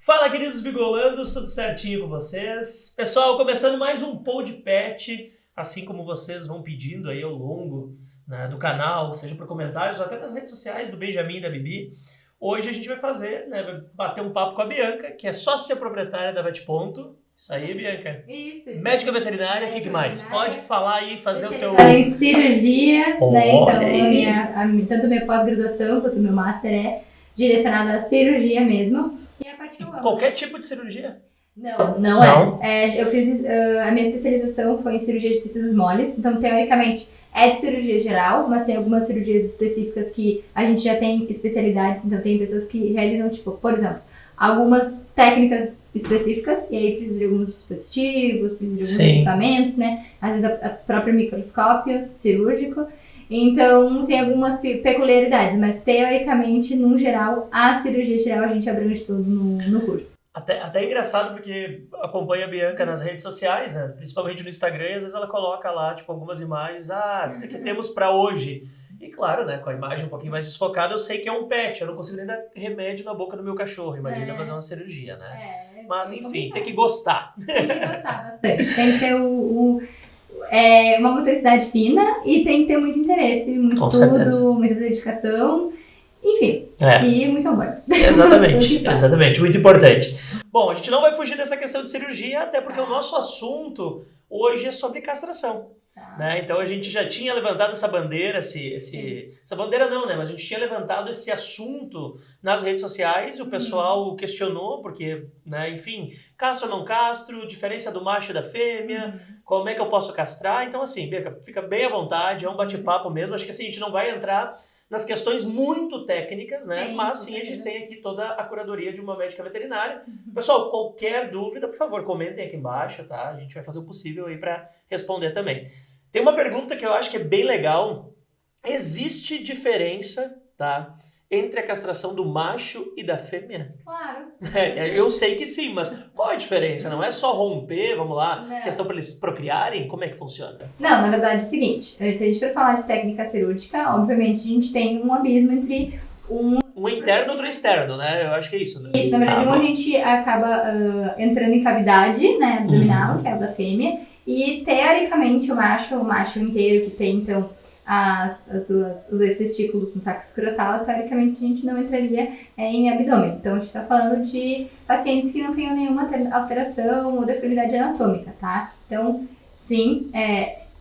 Fala, queridos bigolandos, tudo certinho com vocês? Pessoal, começando mais um Podpet, assim como vocês vão pedindo aí ao longo, né, do canal, seja por comentários ou até nas redes sociais do Benjamin e da Bibi. Hoje a gente vai fazer, né, vai bater um papo com a Bianca, que é sócia proprietária da VetPonto. Isso aí, Bianca. Isso. Médica veterinária, o que mais? Pode falar aí, fazer o teu... Em cirurgia, né? Então, Olha tanto minha pós-graduação quanto meu master é direcionado à cirurgia mesmo. E a parte que eu amo. Qualquer tipo de cirurgia? Não é. Eu fiz, a minha especialização foi em cirurgia de tecidos moles, então teoricamente é de cirurgia geral, mas tem algumas cirurgias específicas que a gente já tem especialidades, então tem pessoas que realizam, tipo, por exemplo, algumas técnicas específicas, e aí precisa de alguns dispositivos, precisa de alguns equipamentos, né? Às vezes a própria microscópio cirúrgico. Então, tem algumas peculiaridades, mas teoricamente, no geral, a cirurgia geral a gente abrange tudo no curso. Até é engraçado porque acompanha a Bianca nas redes sociais, né? Principalmente no Instagram, e às vezes ela coloca lá, tipo, algumas imagens, o que temos pra hoje? E claro, né, com a imagem um pouquinho mais desfocada, eu sei que é um pet, eu não consigo nem dar remédio na boca do meu cachorro, imagina fazer uma cirurgia, né? Mas enfim, tem que gostar. Tem que gostar bastante, tem que ter uma motricidade fina e tem que ter muito interesse, muito com estudo, certeza. muita dedicação, enfim, e muito amor. Exatamente, muito importante. Bom, a gente não vai fugir dessa questão de cirurgia, até porque o nosso assunto hoje é sobre castração. Né? Então a gente já tinha levantado essa bandeira, essa bandeira não, né? Mas a gente tinha levantado esse assunto nas redes sociais e o pessoal questionou, porque, né, enfim, castro ou não castro, diferença do macho e da fêmea, como é que eu posso castrar? Então assim, Bianca, fica bem à vontade, é um bate-papo mesmo, acho que assim, a gente não vai entrar nas questões muito técnicas, né? Mas sim, a gente tem aqui toda a curadoria de uma médica veterinária. Pessoal, qualquer dúvida, por favor, comentem aqui embaixo, tá? A gente vai fazer o possível aí para responder também. Tem uma pergunta que eu acho que é bem legal. Existe diferença, tá, entre a castração do macho e da fêmea? Claro. Eu sei que sim, mas qual é a diferença? Não é só romper, vamos lá, Não. questão para eles procriarem? Como é que funciona? Não, na verdade é o seguinte, se a gente for falar de técnica cirúrgica, obviamente a gente tem um abismo entre um interno e outro externo, né? Eu acho que é isso, né? Isso, na verdade, a gente acaba entrando em cavidade, né, abdominal, que é o da fêmea, e teoricamente o macho inteiro que tem, então, os dois testículos no saco escrotal, teoricamente a gente não entraria em abdômen. Então a gente está falando de pacientes que não tenham nenhuma alteração ou deformidade anatômica, tá? Então, sim,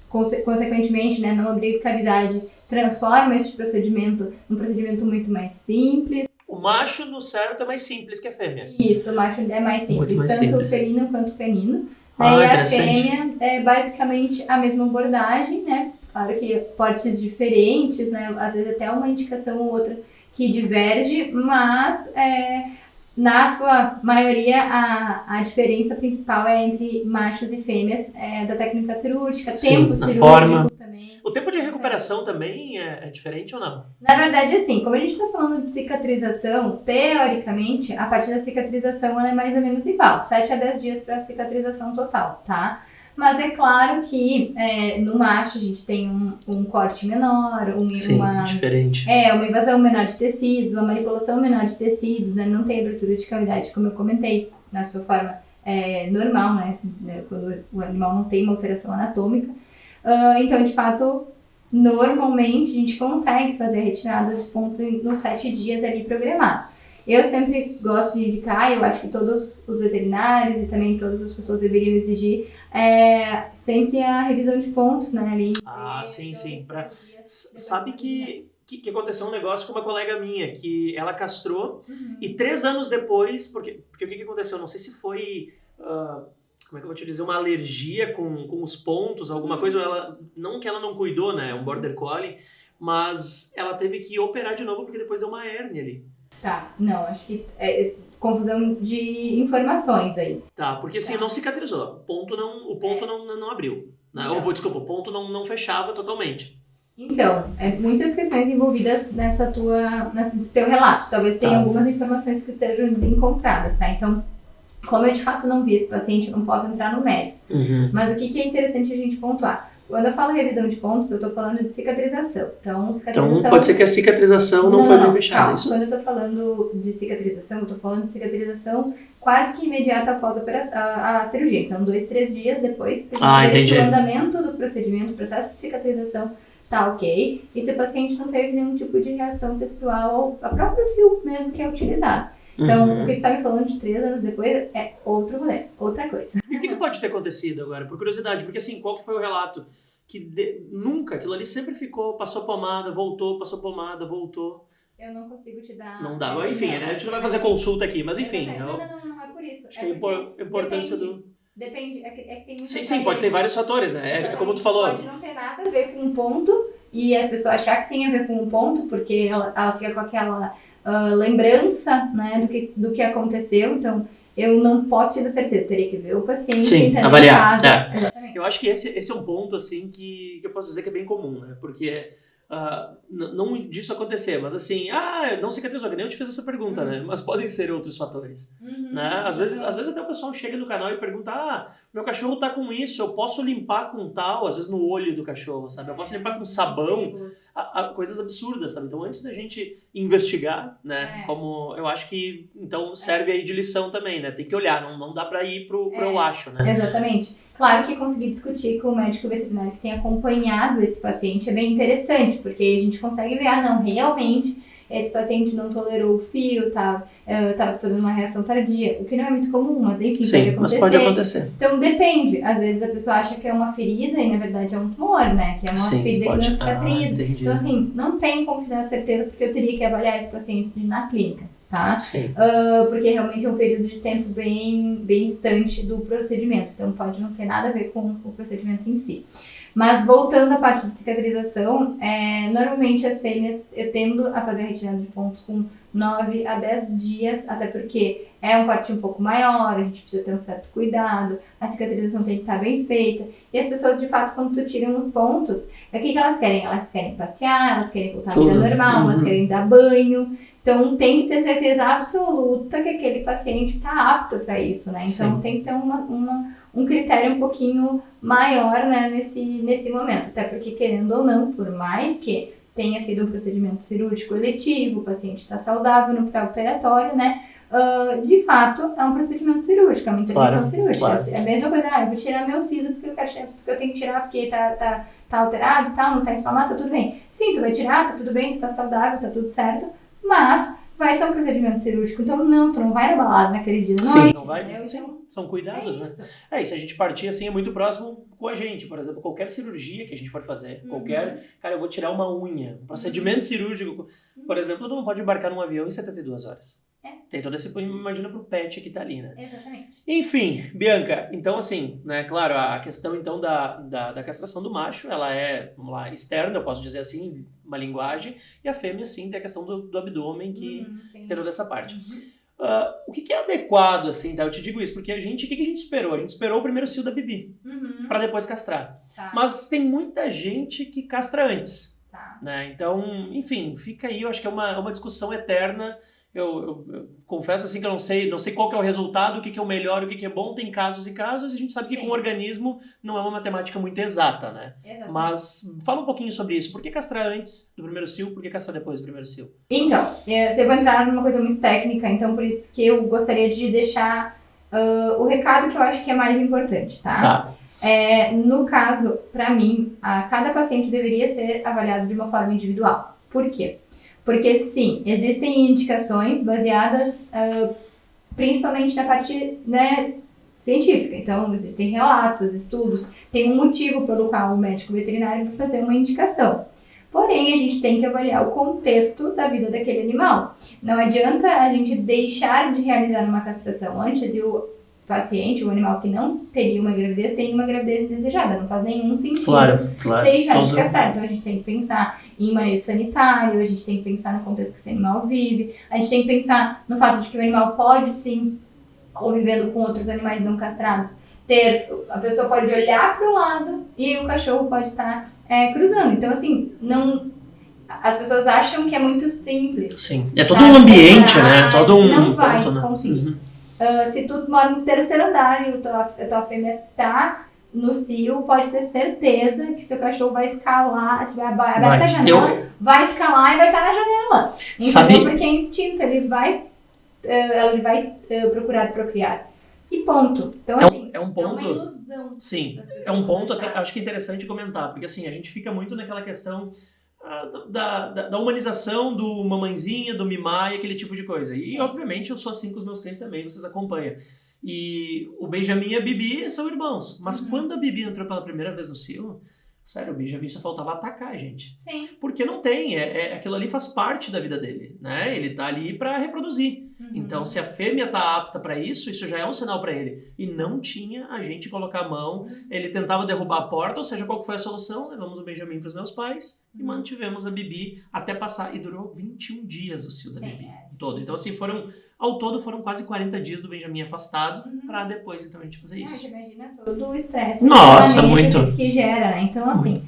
consequentemente, né, não abrir cavidade transforma este procedimento num procedimento muito mais simples. O macho, no certo, é mais simples que a fêmea. Isso, o macho é mais simples, mais tanto simples. felino quanto canino. E a fêmea é basicamente a mesma abordagem, né? Claro que portes diferentes, né? Às vezes até uma indicação ou outra que diverge, mas na sua maioria a diferença principal é entre machos e fêmeas da técnica cirúrgica, tempo cirúrgico também. O tempo de recuperação também é diferente ou não? Na verdade, assim, como a gente está falando de cicatrização, teoricamente, a partir da cicatrização ela é mais ou menos igual, 7 a 10 dias para a cicatrização total, tá? Mas é claro que no macho a gente tem um corte menor, diferente. Uma invasão menor de tecidos, uma manipulação menor de tecidos, né? Não tem abertura de cavidade, como eu comentei, na sua forma normal, né? Quando o animal não tem uma alteração anatômica. Então, de fato, normalmente a gente consegue fazer a retirada dos pontos nos 7 dias ali programado. Eu sempre gosto de indicar, eu acho que todos os veterinários e também todas as pessoas deveriam exigir sempre a revisão de pontos, né, ali. Sim. Sabe que aconteceu um negócio com uma colega minha, que ela castrou e 3 anos depois, porque o que aconteceu? Não sei se foi, como é que eu vou te dizer, uma alergia com os pontos, alguma coisa, não que ela não cuidou, né, um border collie, mas ela teve que operar de novo porque depois deu uma hérnia ali. Tá, não, acho que confusão de informações aí. Tá, porque assim, não cicatrizou, o ponto não abriu, né? Desculpa, o ponto não fechava totalmente. Então, muitas questões envolvidas nesse teu relato, talvez tenha algumas informações que estejam desencontradas, tá? Então, como eu de fato não vi esse paciente, eu não posso entrar no mérito. Mas o que é interessante a gente pontuar? Quando eu falo revisão de pontos, eu tô falando de cicatrização. Então, cicatrização... Então, pode ser que a cicatrização não foi bem fechada. Não. Quando eu tô falando de cicatrização, eu tô falando de cicatrização quase que imediata após a cirurgia. Então, 2-3 dias depois, pra gente ver se o andamento do procedimento, o processo de cicatrização tá ok. E se o paciente não teve nenhum tipo de reação tecidual ao próprio fio mesmo que é utilizado. Então, o que tu tá me falando de 3 anos depois é outro rolê, outra coisa. E o que pode ter acontecido agora? Por curiosidade, porque assim, qual que foi o relato? Que nunca, aquilo ali sempre ficou, passou pomada, voltou, passou pomada, voltou. Eu não consigo te dar... Não dá, enfim, né? A gente não vai fazer consulta aqui, mas enfim. Não é por isso. Acho que a importância do... Depende, é que tem muitas Sim, pode ter vários fatores, né? É como tu falou. Pode não ter nada a ver com um ponto e a pessoa achar que tem a ver com um ponto, porque ela fica com aquela lembrança, né, do que aconteceu. Então, eu não posso te dar certeza, teria que ver o paciente, entender avaliar. Em casa. Exatamente. Eu acho que esse é um ponto, assim, que eu posso dizer que é bem comum, né? Porque... não disso acontecer, mas assim, não cicatrizou, que nem eu te fiz essa pergunta, né? Mas podem ser outros fatores, né? Às vezes até o pessoal chega no canal e pergunta, meu cachorro tá com isso, eu posso limpar com tal, às vezes no olho do cachorro, sabe? Eu posso limpar com sabão, coisas absurdas, sabe? Então, antes da gente investigar, né? Como eu acho que, então, serve aí de lição também, né? Tem que olhar, não dá pra ir pro eu acho, né? Exatamente. Claro que conseguir discutir com o médico veterinário que tem acompanhado esse paciente é bem interessante, porque a gente consegue ver, realmente esse paciente não tolerou o fio, tá fazendo uma reação tardia, o que não é muito comum, mas enfim, pode acontecer. Então depende, às vezes a pessoa acha que é uma ferida e na verdade é um tumor, né, que é uma ferida que não cicatriza. Então assim, não tem como te dar certeza, porque eu teria que avaliar esse paciente na clínica. Tá? Porque realmente é um período de tempo bem distante do procedimento, então pode não ter nada a ver com o procedimento em si. Mas voltando à parte de cicatrização, normalmente as fêmeas eu tendo a fazer a retirada de pontos com 9 a 10 dias, até porque é um corte um pouco maior, a gente precisa ter um certo cuidado, a cicatrização tem que estar bem feita, e as pessoas de fato quando tu tiram os pontos, o que elas querem? Elas querem passear, elas querem voltar à vida normal, elas querem dar banho, então tem que ter certeza absoluta que aquele paciente está apto para isso, né? Então tem que ter um critério um pouquinho maior, né, nesse momento, até porque querendo ou não, por mais que tenha sido um procedimento cirúrgico eletivo, o paciente está saudável no pré-operatório, né? De fato, é um procedimento cirúrgico, é uma intervenção cirúrgica. Claro. É a mesma coisa, eu vou tirar meu siso porque eu tenho que tirar porque tá alterado e tal, não tá inflamado, tá tudo bem. Sim, tu vai tirar, tá tudo bem, tu tá saudável, tá tudo certo, mas vai ser um procedimento cirúrgico, então tu não vai na balada naquele dia da noite. Não vai, são cuidados, né? Se a gente partir assim, é muito próximo com a gente, por exemplo, qualquer cirurgia que a gente for fazer, cara, eu vou tirar uma unha, um procedimento cirúrgico, por exemplo, tu não pode embarcar num avião em 72 horas. Tem todo esse, imagina pro pet que tá ali, né? Exatamente. Enfim, Bianca, então assim, né, claro, a questão então da castração do macho, ela é, vamos lá, externa, eu posso dizer assim, uma linguagem, e a fêmea, sim, tem a questão do abdômen, que tem toda essa parte. O que é adequado, assim, tá? Eu te digo isso, porque o que a gente esperou? A gente esperou o primeiro cio da Bibi, pra depois castrar. Mas tem muita gente que castra antes, né? Então, enfim, fica aí, eu acho que é uma discussão eterna. Eu confesso assim que eu não sei qual que é o resultado, o que é o melhor, o que é bom, tem casos e casos, e a gente sabe que com o organismo não é uma matemática muito exata, né? Exatamente. Mas fala um pouquinho sobre isso. Por que castrar antes do primeiro cio, por que castrar depois do primeiro cio? Então, você vai entrar numa coisa muito técnica, então por isso que eu gostaria de deixar o recado que eu acho que é mais importante, tá? No caso, pra mim, cada paciente deveria ser avaliado de uma forma individual. Por quê? Porque, sim, existem indicações baseadas principalmente na parte, né, científica. Então, existem relatos, estudos, tem um motivo pelo qual o médico veterinário vai fazer uma indicação. Porém, a gente tem que avaliar o contexto da vida daquele animal. Não adianta a gente deixar de realizar uma castração antes e o paciente, o animal que não teria uma gravidez, tem uma gravidez indesejada, não faz nenhum sentido deixar de castrar. Então a gente tem que pensar em manejo sanitário, a gente tem que pensar no contexto que esse animal vive, a gente tem que pensar no fato de que o animal pode sim, convivendo com outros animais não castrados, a pessoa pode olhar para o lado e o cachorro pode estar cruzando. Então assim, as pessoas acham que é muito simples. Sim, é todo um ambiente, né? Não vai conseguir. Se tu mora no terceiro andar e a tua fêmea tá no cio, pode ter certeza que seu cachorro vai escalar, se tiver aberta a janela, vai escalar e vai estar na janela. Entendeu? Porque é instinto, ele vai procurar procriar. E ponto. Então, assim, é um ponto, é uma ilusão. Sim, é um ponto até, acho que é interessante comentar, porque assim, a gente fica muito naquela questão da humanização do mamãezinha, do mimar e aquele tipo de coisa. E, obviamente, eu sou assim com os meus cães também, vocês acompanham. E o Benjamin e a Bibi são irmãos. Mas quando a Bibi entrou pela primeira vez no cio, sério, o Benjamin só faltava atacar a gente. Sim. Porque não tem, aquilo ali faz parte da vida dele, né? Ele tá ali pra reproduzir. Então, se a fêmea tá apta pra isso já é um sinal pra ele. E não tinha a gente colocar a mão, ele tentava derrubar a porta, ou seja, qual que foi a solução? Levamos o Benjamin pros meus pais e mantivemos a Bibi até passar, e durou 21 dias o cio da Bibi todo. Então, assim, ao todo foram quase 40 dias do Benjamin afastado pra depois, então, a gente fazer isso. Você imagina todo o estresse. Nossa, muito. Que gera, né? Então, assim...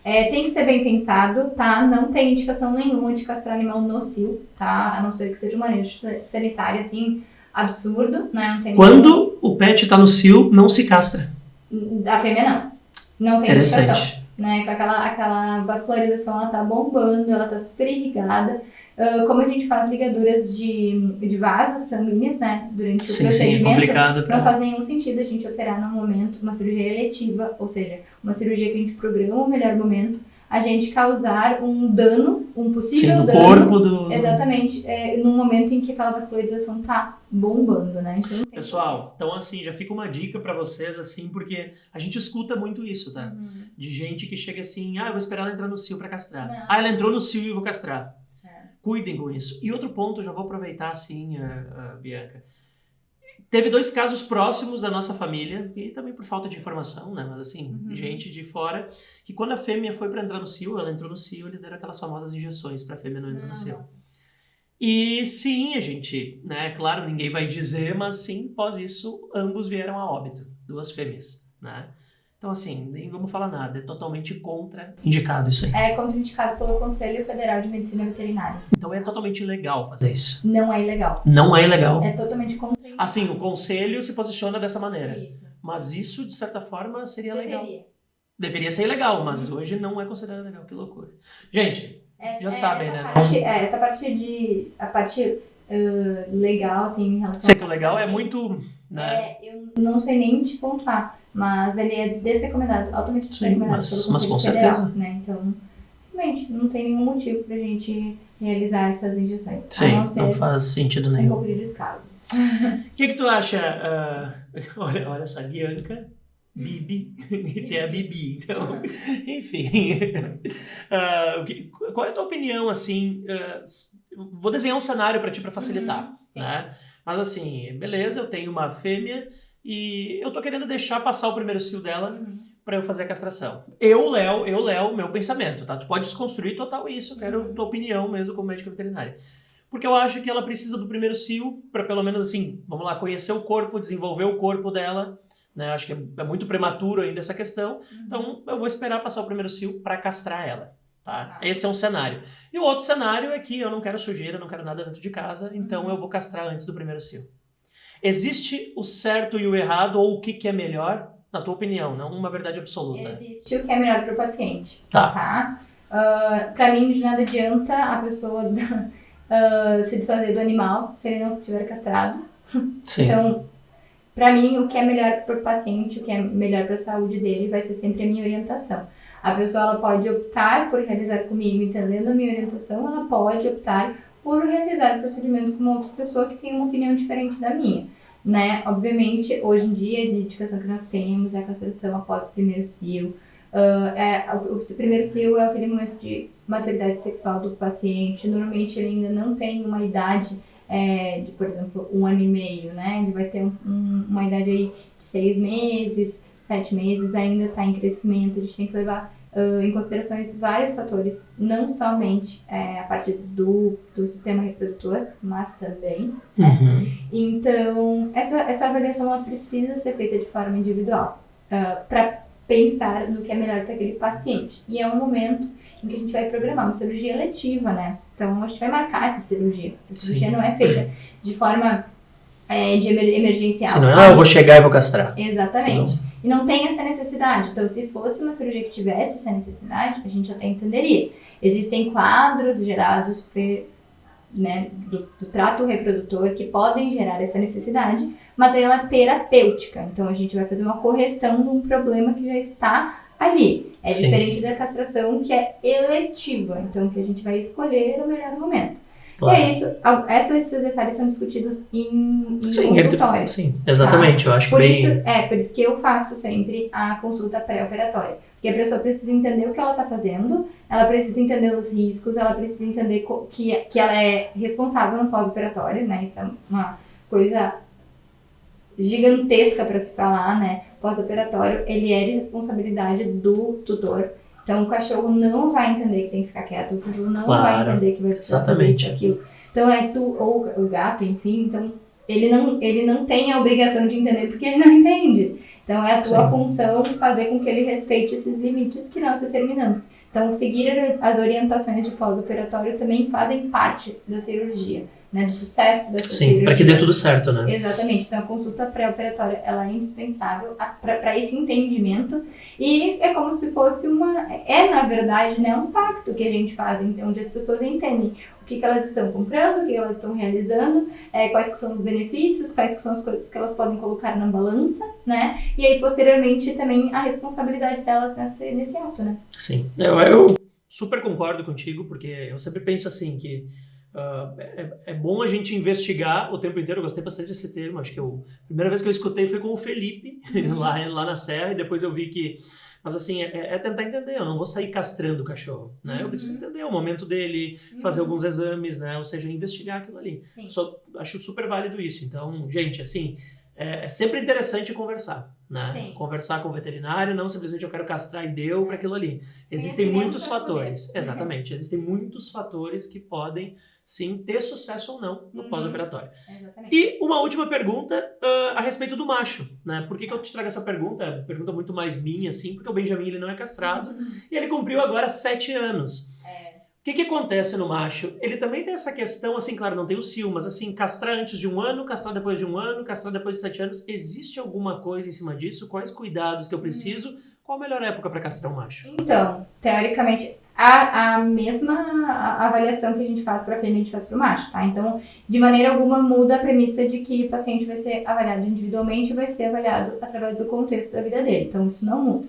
tem que ser bem pensado, tá? Não tem indicação nenhuma de castrar animal no cio, tá? A não ser que seja um manejo sanitário, assim, absurdo, né? Não tem Quando o pet tá no cio, não se castra. A fêmea não. Não tem indicação. Né? Aquela vascularização, ela tá bombando, ela tá super irrigada. Como a gente faz ligaduras de vasos sanguíneos, né? Durante o procedimento, não faz nenhum sentido a gente operar num momento, uma cirurgia eletiva, ou seja, uma cirurgia que a gente programa o melhor momento, a gente causar um dano, um possível dano, corpo do... exatamente, num momento em que aquela vascularização tá bombando, né? Então, pessoal, então assim, já fica uma dica pra vocês, assim, porque a gente escuta muito isso, tá? De gente que chega assim, eu vou esperar ela entrar no cio pra castrar. Ela entrou no cio e eu vou castrar. Cuidem com isso. E outro ponto, eu já vou aproveitar, assim, Bianca. Teve 2 casos próximos da nossa família, e também por falta de informação, né? Mas assim, gente de fora, que quando a fêmea foi pra entrar no cio, ela entrou no cio, eles deram aquelas famosas injeções pra fêmea não entrar no cio. E sim, a gente, né? Claro, ninguém vai dizer, mas sim, após isso, ambos vieram a óbito. 2 fêmeas, né? Então, assim, nem vamos falar nada. É totalmente contraindicado isso aí. É contraindicado pelo Conselho Federal de Medicina Veterinária. Então é totalmente ilegal fazer isso. Não é ilegal. Não é ilegal. É totalmente contraindicado. Assim, o Conselho se posiciona dessa maneira. Isso. Mas isso, de certa forma, seria legal. Deveria ser ilegal, mas hoje não é considerado legal. Que loucura. Gente, já sabem, né? Essa parte a parte legal, assim, em relação... Sei que o legal é muito... Né? Eu não sei nem te pontuar, mas ele é desrecomendado, altamente desrecomendado pelo Conselho Federal, certeza. Né? Então, realmente, não tem nenhum motivo pra gente realizar essas injeções. Sim, não faz sentido nenhum. Um pouco de descaso. O que tu acha? Olha só, Bianca, Bibi, e tem a Bibi, então, enfim. Qual é a tua opinião, assim? Vou desenhar um cenário pra ti, pra facilitar, né? Mas assim, beleza, eu tenho uma fêmea e eu tô querendo deixar passar o primeiro cio dela pra eu fazer a castração. Eu, Léo, meu pensamento, tá? Tu pode desconstruir total isso, eu quero tua opinião mesmo como médica veterinária. Porque eu acho que ela precisa do primeiro cio pra pelo menos assim, vamos lá, conhecer o corpo, desenvolver o corpo dela, né? Acho que é muito prematuro ainda essa questão. Então eu vou esperar passar o primeiro cio pra castrar ela. Tá? Esse é um cenário. E o outro cenário é que eu não quero sujeira, não quero nada dentro de casa, então eu vou castrar antes do primeiro cio. Existe o certo e o errado, ou o que é melhor, na tua opinião, não uma verdade absoluta? Existe o que é melhor para o paciente. Tá? Para mim, de nada adianta a pessoa se desfazer do animal se ele não estiver castrado. Sim. Então, para mim, o que é melhor para o paciente, o que é melhor para a saúde dele, vai ser sempre a minha orientação. A pessoa ela pode optar por realizar comigo, entendendo a minha orientação, ela pode optar por realizar o procedimento com uma outra pessoa que tem uma opinião diferente da minha, né? Obviamente, hoje em dia, a indicação que nós temos é a castração após o primeiro cio. O primeiro cio é aquele momento de maturidade sexual do paciente. Normalmente, ele ainda não tem uma idade de, por exemplo, 1 ano e meio, né? Ele vai ter uma idade aí de 6 meses, 7 meses, ainda está em crescimento. A gente tem que levar em considerações vários fatores, não somente a parte do sistema reprodutor, mas também, né? Então, essa avaliação ela precisa ser feita de forma individual, para pensar no que é melhor para aquele paciente. E é um momento em que a gente vai programar uma cirurgia eletiva, né? Então, a gente vai marcar essa cirurgia. Essa cirurgia não é feita de forma de emergencial. Se não, eu vou chegar e vou castrar. Exatamente. Não. E não tem essa necessidade. Então, se fosse uma cirurgia que tivesse essa necessidade, a gente até entenderia. Existem quadros gerados do trato reprodutor que podem gerar essa necessidade, mas ela é terapêutica. Então, a gente vai fazer uma correção de um problema que já está ali. É Sim. diferente da castração, que é eletiva. Então, que a gente vai escolher no melhor momento. Claro. E é isso. Esses detalhes são discutidos em consultório. Sim, exatamente. Tá? Eu acho por isso que eu faço sempre a consulta pré-operatória. Porque a pessoa precisa entender o que ela está fazendo, ela precisa entender os riscos, ela precisa entender que ela é responsável no pós-operatório, né? Isso é uma coisa gigantesca para se falar, né? Pós-operatório, ele é de responsabilidade do tutor. Então, o cachorro não vai entender que tem que ficar quieto, o cachorro não vai entender que vai precisar fazer isso, aquilo. Então, ou o gato, enfim, então, ele não tem a obrigação de entender porque ele não entende. Então, é a tua função fazer com que ele respeite esses limites que nós determinamos. Então, seguir as orientações de pós-operatório também fazem parte da cirurgia, né, do sucesso dessa cirurgia. Sim, para que dê tudo certo, né? Exatamente. Então, a consulta pré-operatória, ela é indispensável para esse entendimento e é como se fosse na verdade, né, um pacto que a gente faz, então, onde as pessoas entendem o que elas estão comprando, o que elas estão realizando, quais que são os benefícios, quais que são as coisas que elas podem colocar na balança, né? E aí, posteriormente, também a responsabilidade delas nesse ato, né? Sim. Eu super concordo contigo, porque eu sempre penso assim, que é bom a gente investigar o tempo inteiro. Eu gostei bastante desse termo. Acho que a primeira vez que eu escutei foi com o Felipe, lá na Serra, e depois eu vi que... Mas assim, é tentar entender, eu não vou sair castrando o cachorro, né? Eu preciso entender o momento dele, fazer alguns exames, né? Ou seja, investigar aquilo ali. Acho super válido isso. Então, gente, assim, é sempre interessante conversar, né? Sim. Conversar com o veterinário, não simplesmente eu quero castrar e deu para aquilo ali. Existem muitos fatores. Exatamente. Existem muitos fatores que podem, sim, ter sucesso ou não no pós-operatório. Exatamente. E uma última pergunta a respeito do macho, né? Por que eu te trago essa pergunta? É uma pergunta muito mais minha, assim, porque o Benjamin ele não é castrado e ele cumpriu agora 7 anos. O que acontece no macho? Ele também tem essa questão, assim, claro, não tem o cio, mas assim, castrar antes de 1 ano, castrar depois de 1 ano, castrar depois de 7 anos. Existe alguma coisa em cima disso? Quais cuidados que eu preciso? Qual a melhor época para castrar um macho? Então, teoricamente, a mesma avaliação que a gente faz para a fêmea, a gente faz para o macho, tá? Então, de maneira alguma, muda a premissa de que o paciente vai ser avaliado individualmente e vai ser avaliado através do contexto da vida dele. Então, isso não muda.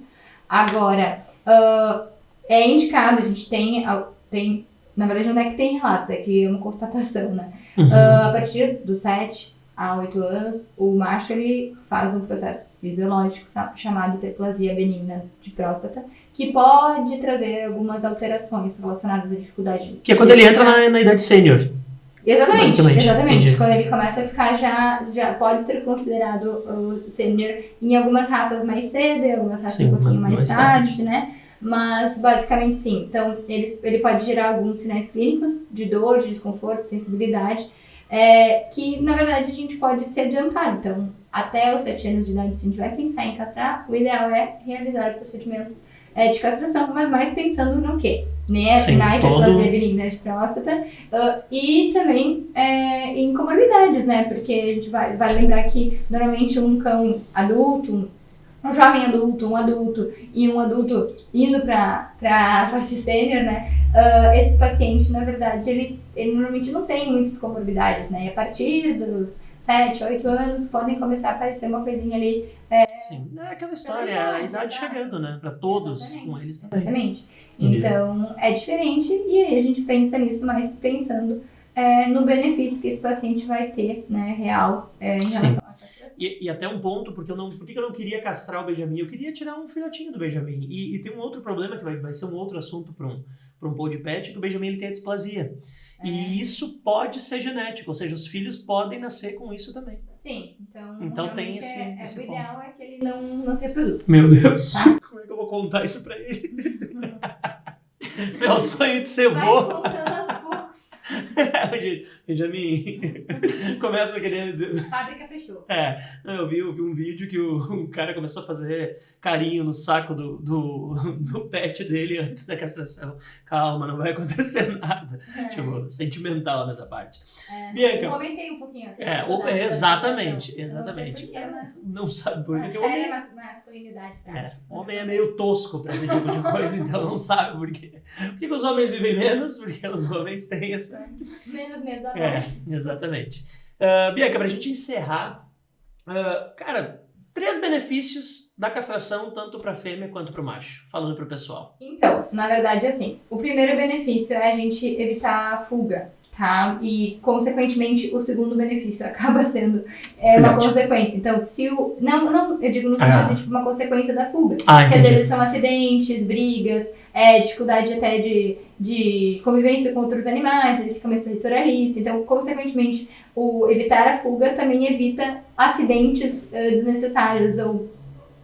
Agora, é indicado, a gente tem, na verdade, não é que tem relatos, é que é uma constatação, né? A partir dos 7 a 8 anos, o macho ele faz um processo fisiológico chamado hiperplasia benigna de próstata, que pode trazer algumas alterações relacionadas à dificuldade. Que é quando ele entra na idade sênior. Exatamente. Entendi. Quando ele começa a ficar já pode ser considerado sênior em algumas raças mais cedo, em algumas raças um pouquinho mais tarde, né? Mas, basicamente, sim. Então, ele pode gerar alguns sinais clínicos de dor, de desconforto, sensibilidade, que, na verdade, a gente pode se adiantar. Então, até os 7 anos de idade, se a gente vai pensar em castrar, o ideal é realizar o procedimento de castração, mas mais pensando no quê? Na hiperplasia benigna de próstata e também em comorbidades, né? Porque a gente vai lembrar que, normalmente, um cão adulto, um jovem adulto, um adulto e um adulto indo para a parte sênior, né? Esse paciente, na verdade, ele normalmente não tem muitas comorbidades, né? E a partir dos 7, 8 anos, podem começar a aparecer uma coisinha ali. Sim, é aquela história, a idade chegando, né? Para todos, com eles também. Exatamente. Então, é diferente e aí a gente pensa nisso, mas pensando no benefício que esse paciente vai ter, né? Real, em relação a E até um ponto, por que eu não queria castrar o Benjamin? Eu queria tirar um filhotinho do Benjamin. E tem um outro problema, que vai ser um outro assunto para um pod pet, que o Benjamin ele tem a displasia. E isso pode ser genético, ou seja, os filhos podem nascer com isso também. Sim, então tem esse o ideal ponto. É que ele não se reproduza. Meu Deus, tá? Como é que eu vou contar isso para ele? Meu sonho de ser vô. Vai contando aos poucos. Benjamin começa querendo... Fábrica fechou. Eu vi um vídeo que o cara começou a fazer carinho no saco do pet dele antes da castração. Calma, não vai acontecer nada. Tipo, sentimental nessa parte. Bianca... Comentei um pouquinho assim. Exatamente. Não sei porquê, mas... Não sabe por quê. Sério, masculinidade prática. Homem é meio tosco pra esse tipo de coisa, então não sabe por quê. Por que os homens vivem menos? Porque os homens têm essa... Menos medo da morte. Exatamente. Bianca, pra gente encerrar, cara, 3 benefícios da castração, tanto pra fêmea quanto pro macho, falando pro pessoal. Então, na verdade, assim, o primeiro benefício é a gente evitar a fuga, tá? E, consequentemente, o segundo benefício acaba sendo uma consequência. Então, se o... Não, eu digo no sentido de uma consequência da fuga. Que às vezes são acidentes, brigas, dificuldade até de convivência com outros animais, ele fica mais territorialista. Então, consequentemente, o evitar a fuga também evita acidentes desnecessários ou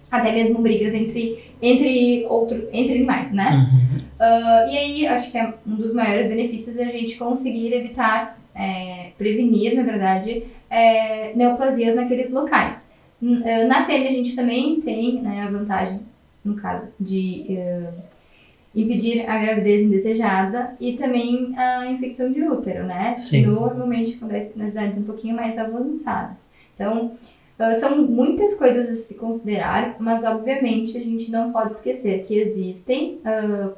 até mesmo brigas entre animais, né? E aí, acho que um dos maiores benefícios é a gente conseguir evitar, prevenir, na verdade, neoplasias naqueles locais. Na fêmea, a gente também tem, né, a vantagem, no caso, de impedir a gravidez indesejada e também a infecção de útero, né? Sim. Normalmente acontece nas idades um pouquinho mais avançadas. Então, são muitas coisas a se considerar, mas obviamente a gente não pode esquecer que existem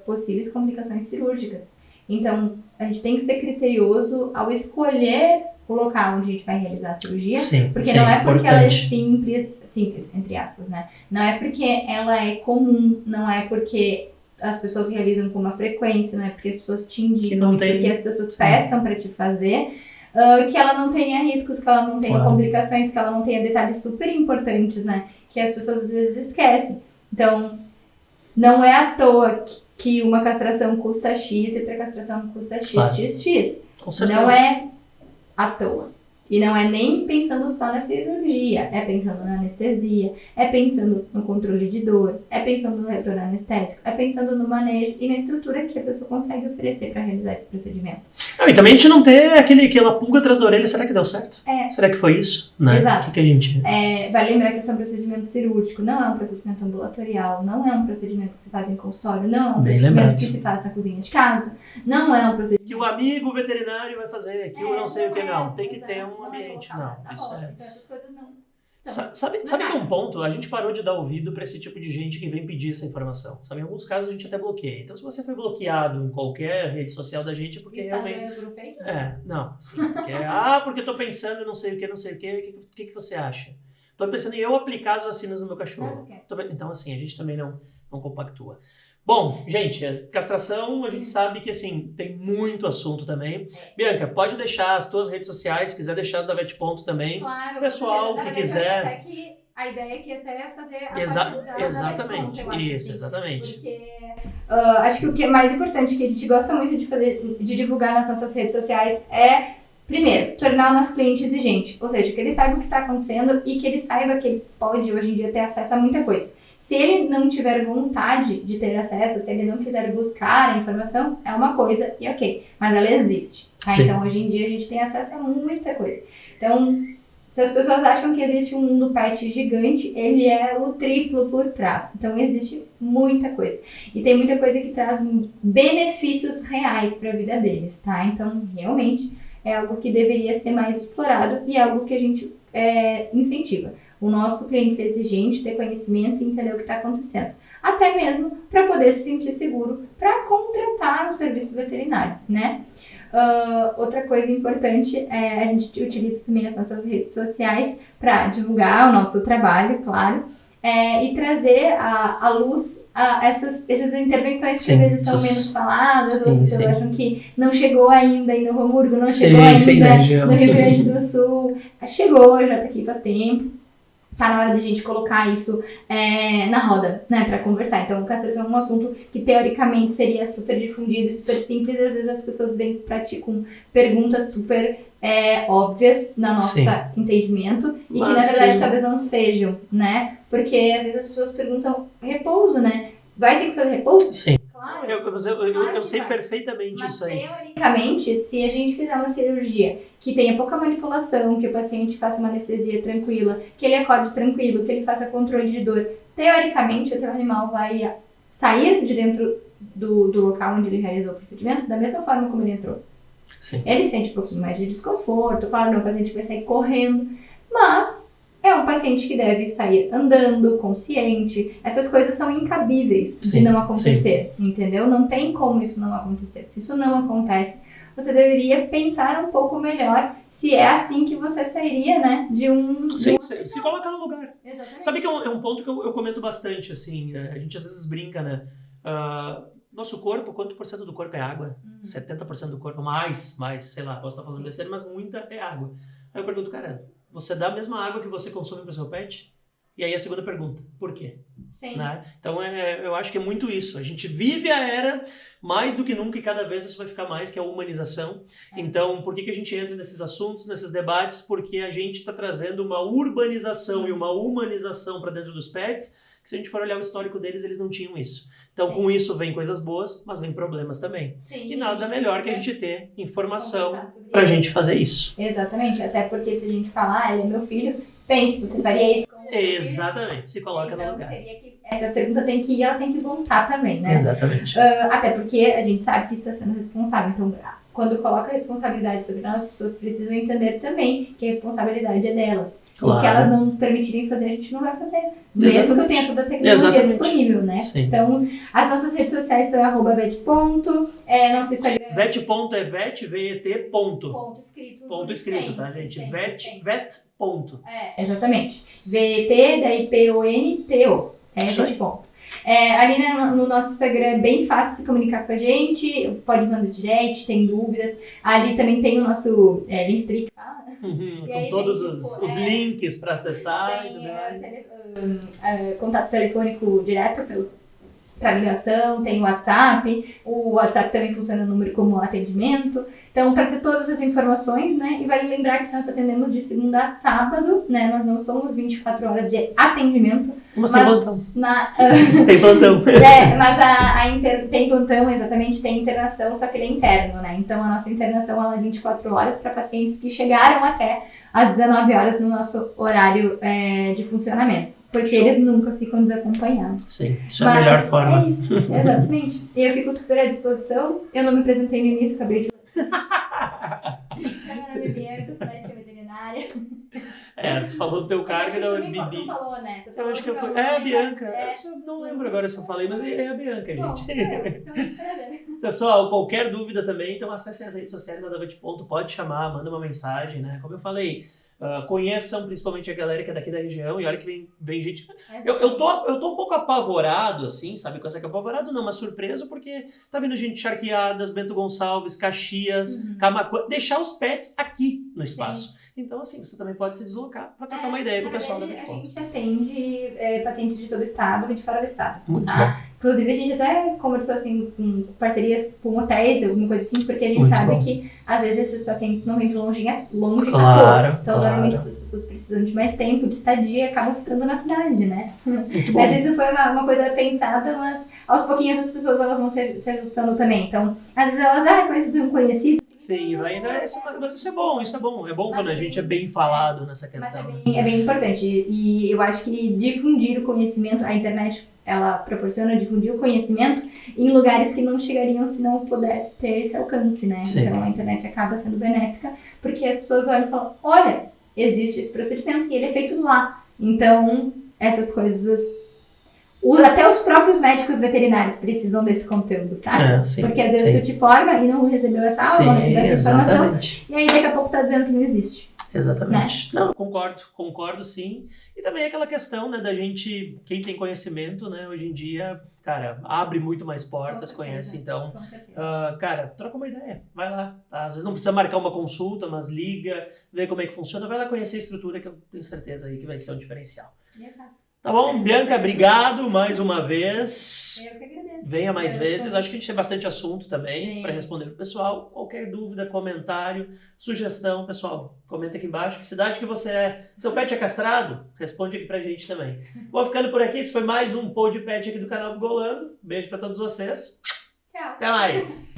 possíveis complicações cirúrgicas. Então, a gente tem que ser criterioso ao escolher o local onde a gente vai realizar a cirurgia, porque não é porque ela é simples, entre aspas, né? Não é porque ela é comum, não é porque as pessoas realizam com uma frequência, não é porque as pessoas te indicam, porque as pessoas peçam para te fazer, que ela não tenha riscos, que ela não tenha complicações, que ela não tenha detalhes super importantes, né? Que as pessoas às vezes esquecem. Então, não é à toa que uma castração custa X e outra castração custa XXX. Com certeza. Não é à toa. E não é nem pensando só na cirurgia, é pensando na anestesia, é pensando no controle de dor, é pensando no retorno anestésico, é pensando no manejo e na estrutura que a pessoa consegue oferecer para realizar esse procedimento. E também a gente não ter aquela pulga atrás da orelha, será que deu certo? Será que foi isso? Né? Exato. O que a gente... Vai lembrar que esse é um procedimento cirúrgico, não é um procedimento ambulatorial, não é um procedimento que se faz em consultório, não é um procedimento que se faz na cozinha de casa, não é um procedimento... Que o amigo veterinário vai fazer, que eu não sei o que não. Tem que ter um ambiente, não. Isso Então essas coisas não... Sabe que é um ponto? A gente parou de dar ouvido para esse tipo de gente que vem pedir essa informação. Sabe? Em alguns casos a gente até bloqueia. Então, se você foi bloqueado em qualquer rede social da gente, é porque realmente... Está vendo por fake? Não. Sim, porque eu tô pensando em não sei o que. O que você acha? Tô pensando em eu aplicar as vacinas no meu cachorro. Não esquece. Então, assim, a gente também não compactua. Bom, gente, a castração, a gente sabe que, assim, tem muito assunto também. Bianca, pode deixar as tuas redes sociais, se quiser deixar as da Vetponto também. Claro. Pessoal que quiser... Até que a ideia aqui até é fazer a exatamente, da Vetponto, isso, exatamente. Porque acho que o que é mais importante, que a gente gosta muito de fazer, de divulgar nas nossas redes sociais, é, primeiro, tornar o nosso cliente exigente. Ou seja, que ele saiba o que está acontecendo e que ele saiba que ele pode, hoje em dia, ter acesso a muita coisa. Se ele não tiver vontade de ter acesso, se ele não quiser buscar a informação, é uma coisa e ok, mas ela existe. Tá? Então, hoje em dia, a gente tem acesso a muita coisa. Então, se as pessoas acham que existe um mundo pet gigante, ele é o triplo por trás. Então, existe muita coisa. E tem muita coisa que traz benefícios reais para a vida deles, tá? Então, realmente, é algo que deveria ser mais explorado e é algo que a gente incentiva. O nosso cliente ser exigente, ter conhecimento e entender o que está acontecendo. Até mesmo para poder se sentir seguro para contratar um serviço veterinário, né? Outra coisa importante é a gente utiliza também as nossas redes sociais para divulgar o nosso trabalho, claro, e trazer à luz essas intervenções que às vezes são menos faladas, ou as pessoas acham que não chegou ainda em Novo Hamburgo, não chegou ainda no Rio Grande do Sul. Chegou, já está aqui faz tempo. Tá na hora da gente colocar isso na roda, né, pra conversar. Então, castração é um assunto que, teoricamente, seria super difundido, super simples. Às vezes, as pessoas vêm pra ti com perguntas super óbvias no nosso entendimento. E que, na verdade, talvez não sejam, né? Porque, às vezes, as pessoas perguntam repouso, né? vai ter que fazer repouso? Sim. Claro. Eu sei perfeitamente mas, isso aí. Teoricamente, se a gente fizer uma cirurgia que tenha pouca manipulação, que o paciente faça uma anestesia tranquila, que ele acorde tranquilo, que ele faça controle de dor, teoricamente o teu animal vai sair de dentro do local onde ele realizou o procedimento da mesma forma como ele entrou. Sim. Ele sente um pouquinho mais de desconforto, claro, não é um paciente que vai sair correndo, mas é um paciente que deve sair andando, consciente. Essas coisas são incabíveis de não acontecer, entendeu? Não tem como isso não acontecer. Se isso não acontece, você deveria pensar um pouco melhor se é assim que você sairia, né, de um... Sim, se coloca no lugar. Exatamente. Sabe que é um ponto que eu comento bastante, assim, a gente às vezes brinca, né? Nosso corpo, quanto por cento do corpo é água? 70% do corpo, mais, sei lá, posso estar falando besteira, mas muita é água. Aí eu pergunto, cara, você dá a mesma água que você consome para o seu pet? E aí a segunda pergunta, por quê? Sim. Né? Então eu acho que é muito isso. A gente vive a era mais do que nunca e cada vez isso vai ficar mais, que é a humanização. Então, por que a gente entra nesses assuntos, nesses debates? Porque a gente está trazendo uma urbanização e uma humanização para dentro dos pets, que se a gente for olhar o histórico deles, eles não tinham isso. Então, com isso vem coisas boas, mas vem problemas também. Sim, e nada melhor que a gente ter informação para a gente fazer isso. Exatamente, até porque se a gente falar, ele é meu filho, pense, você faria isso com o seu filho? Exatamente, se coloca no lugar. Essa pergunta tem que ir, ela tem que voltar também, né? Exatamente. Até porque a gente sabe que está sendo responsável, então quando coloca a responsabilidade sobre nós, as pessoas precisam entender também que a responsabilidade é delas. Claro. O que elas não nos permitirem fazer, a gente não vai fazer. Mesmo que eu tenha toda a tecnologia disponível, né? Sim. Então, as nossas redes sociais estão @vet. Nosso Instagram... Vet. É vet, VET. Ponto escrito. Ponto escrito, tá, gente? Vet. Exatamente. VET, daí PONTO. Vet. Ali no nosso Instagram é bem fácil se comunicar com a gente, pode mandar direct, tem dúvidas. Ali também tem o nosso Linktree, com todos os links para acessar. Tem contato telefônico direto para ligação, tem o WhatsApp também funciona no número como atendimento. Então, para ter todas as informações, né? E vale lembrar que nós atendemos de segunda a sábado, né? Nós não somos 24 horas de atendimento. Mas tem plantão. Tem plantão. Tem plantão, exatamente, tem internação, só que ele é interno, né? Então, a nossa internação ela é 24 horas para pacientes que chegaram até às 19 horas no nosso horário de funcionamento. Porque eles nunca ficam desacompanhados. Sim, isso é a melhor forma. É isso, exatamente. E eu fico super à disposição. Eu não me apresentei no início, acabei de... Então, meu nome é Bianca, sou médica veterinária. Tu falou do teu cargo, da Bibi. Tu falou, né? Eu acho que eu fui. A Bianca. Eu não lembro agora se eu falei, mas é a Bianca, gente. Bom, então, pessoal, qualquer dúvida também, então acessem as redes sociais da Vet. Pode chamar, manda uma mensagem, né? Como eu falei... conheçam principalmente a galera que é daqui da região e olha que vem gente... Eu tô um pouco apavorado, assim, sabe? Com essa que apavorado não, mas surpreso porque tá vindo gente de Charqueadas, Bento Gonçalves, Caxias, Camaquã, deixar os pets aqui no espaço. Sim. Então, assim, você também pode se deslocar para trocar uma ideia com o pessoal da Vet. A gente atende pacientes de todo o estado e de fora do estado. Muito bom. Inclusive, a gente até conversou assim, com parcerias com hotéis, alguma coisa assim, porque a gente sabe que às vezes esses pacientes não vêm de longe a toa. Então, normalmente, as pessoas precisam de mais tempo de estadia e acabam ficando na cidade, né? Mas isso foi uma coisa pensada, mas aos pouquinhos as pessoas elas vão se ajustando também. Então, às vezes elas, conheço de um conhecido. Sim, mas isso é bom, É bom quando a gente é bem falado nessa questão. Mas é bem importante. E eu acho que difundir o conhecimento, a internet, ela proporciona difundir o conhecimento em lugares que não chegariam se não pudesse ter esse alcance, né? Sim. Então a internet acaba sendo benéfica, porque as pessoas olham e falam, olha, existe esse procedimento e ele é feito lá. Então, essas coisas... Até os próprios médicos veterinários precisam desse conteúdo, sabe? Sim, porque às vezes tu te forma e não recebeu essa aula, não recebeu essa informação, e aí daqui a pouco tá dizendo que não existe. Exatamente. Né? Não, concordo sim. E também aquela questão, né, da gente, quem tem conhecimento, né, hoje em dia, cara, abre muito mais portas, conhece, então, cara, troca uma ideia, vai lá, tá? Às vezes não precisa marcar uma consulta, mas liga, vê como é que funciona, vai lá conhecer a estrutura, que eu tenho certeza aí que vai ser um diferencial. Exato. Tá bom? Bianca, obrigado mais uma vez. Eu que agradeço. vezes. Venha mais vezes. Acho que a gente tem bastante assunto também para responder pro pessoal. Qualquer dúvida, comentário, sugestão, pessoal, comenta aqui embaixo. Que cidade que você é? Seu pet é castrado? Responde aqui pra gente também. Vou ficando por aqui. Esse foi mais um Pod Pet aqui do canal Golando. Beijo para todos vocês. Tchau. Até mais.